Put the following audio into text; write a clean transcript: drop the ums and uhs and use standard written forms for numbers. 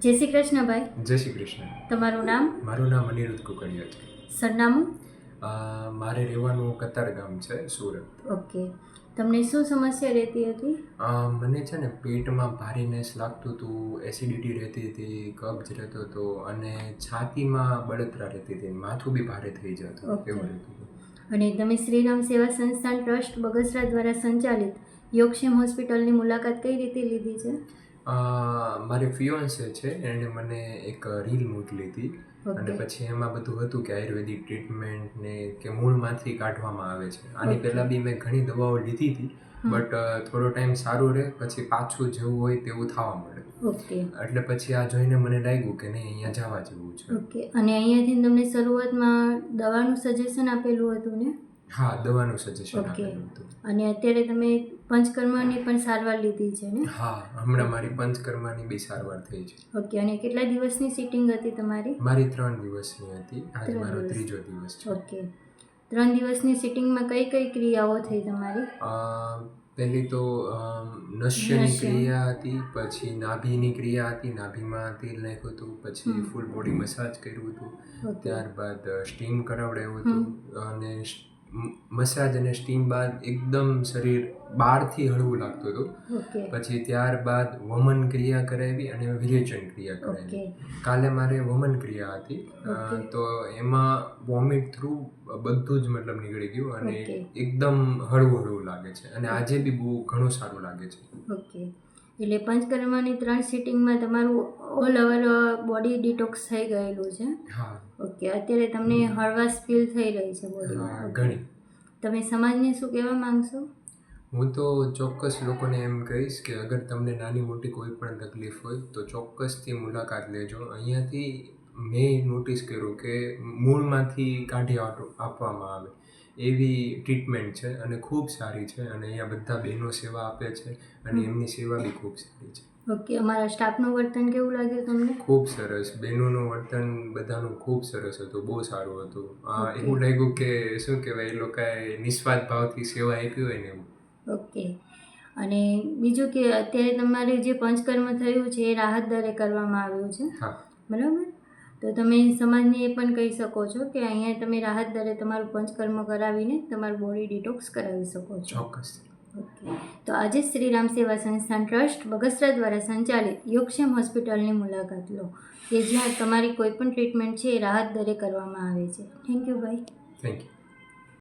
જય શ્રી કૃષ્ણ ભાઈ. જય શ્રી કૃષ્ણ. તમારું નામ? મારું નામ અનિરુદ્ધ કુકડિયા છે. સરનામું? મારે રહેવાનું કતાર ગામ છે, સુરત. ઓકે. તમને શું સમસ્યા રહેતી હતી? મને છે ને પેટમાં ભારીનેસ લાગતું હતું, એસિડિટી રહેતી હતી, કબ્જ રહેતો હતો અને છાતીમાં બળતરા રહેતી હતી, માથું બી ભારે થઈ જતું એવું રહેતું હતું. અને તમે શ્રીરામ સેવા સંસ્થાન ટ્રસ્ટ બગસરા દ્વારા સંચાલિત યોગક્ષેમ હોસ્પિટલની મુલાકાત કઈ રીતે લીધી છે? મારી ફિયોન્સે છે એણે મને એક રીલ મોકલી હતી અને પછી એમાં બધું હતું કે આયુર્વેદિક ટ્રીટમેન્ટ ને કે મૂળમાંથી કાઢવામાં આવે છે. આની પહેલાં બી મેં ઘણી દવાઓ લીધી હતી, બટ થોડો ટાઈમ સારું રહે પછી પાછું જેવું હોય તેવું થવા મળે. ઓકે. એટલે પછી આ જોઈને મને લાગ્યું કે નહીં, અહીંયા જવા જેવું છે. ઓકે. અને અહીંયાથી તમને શરૂઆતમાં દવાનું સજેશન આપેલું હતું ને? હા, દવાનું સજેશન આપેલું હતું. અને અત્યારે તમે પંચકર્મની પણ સારવાર લીધી છે ને? હા, હમણાં મારી પંચકર્માની બી સારવાર થઈ છે. ઓકે. અને કેટલા દિવસની સિટિંગ હતી તમારી? મારી 3 દિવસની હતી. આજે મારો 3જો દિવસ છે. ઓકે. 3 દિવસની સિટિંગમાં કઈ કઈ ક્રિયાઓ થઈ તમારી? પહેલી તો નશ્યની ક્રિયા હતી, પછી નાભીની ક્રિયા હતી, નાભીમાં તેલ નાખ્યું હતું, પછી ફૂલ બોડી મસાજ કર્યું હતું, ત્યારબાદ સ્ટીમ કરાવડાવ્યું હતું અને મસાજ અને સ્ટીમ બાદ એકદમ શરીર બહારથી હળવું લાગતું હતું. પછી ત્યારબાદ વમન ક્રિયા કરાવી અને વિરેચન ક્રિયા કરાવી. કાલે મારે વમન ક્રિયા હતી, તો એમાં વોમિટ થ્રુ બધું જ મતલબ નીકળી ગયું અને એકદમ હળવું હળવું લાગે છે અને આજે બી બહુ ઘણું સારું લાગે છે. ઓકે. એટલે પંચકર્માની 3 સિટિંગમાં તમારું ઓલ ઓવર બોડી ડિટોક્સ થઈ ગયેલું છે? હા. ઓકે. અત્યારે તમને હળવાશ ફીલ થઈ રહી છે બોડીમાં? ઘણી. તમે સમાજને શું કહેવા માંગશો? હું તો ચોક્કસ લોકોને એમ કહીશ કે અગર તમને નાની મોટી કોઈ પણ તકલીફ હોય તો ચોક્કસથી મુલાકાત લેજો. અહીંયાથી મેં નોટિસ કર્યું કે મૂળમાંથી કાઢી આપવામાં આવે એવી ટ્રીટમેન્ટ છે અને ખૂબ સારી છે અને અહીંયા બધા બહેનો સેવા આપે છે અને એમની સેવા બી ખૂબ સારી છે. ઓકે. અમારા સ્ટાફનું વર્તન કેવું લાગ્યું તમને? ખૂબ સરસ. બહેનોનું વર્તન બધાનું ખૂબ સરસ હતું, બહુ સારું હતું. એવું લાગ્યું કે શું કહેવાય, એ લોકોએ નિસ્વાર્થ ભાવથી સેવા આપી હોય ને એવું. ઓકે. અને બીજું કે અત્યારે તમારે જે પંચકર્મ થયું છે એ રાહત દરે કરવામાં આવ્યું છે? હા. બરાબર. તો તમે સમાજને એ પણ કહી શકો છો કે અહીંયા તમે રાહત દરે તમારું પંચકર્મ કરાવીને તમારું બોડી ડિટોક્સ કરાવી શકો છો. ચોક્કસ. ઓકે. તો આજે શ્રીરામ સેવા સંસ્થાન ટ્રસ્ટ બગસરા દ્વારા સંચાલિત યોગક્ષેમ હોસ્પિટલની મુલાકાત લો કે જ્યાં તમારી કોઈ પણ ટ્રીટમેન્ટ છે એ રાહત દરે કરવામાં આવે છે. થેન્ક યુ ભાઈ. Thank you.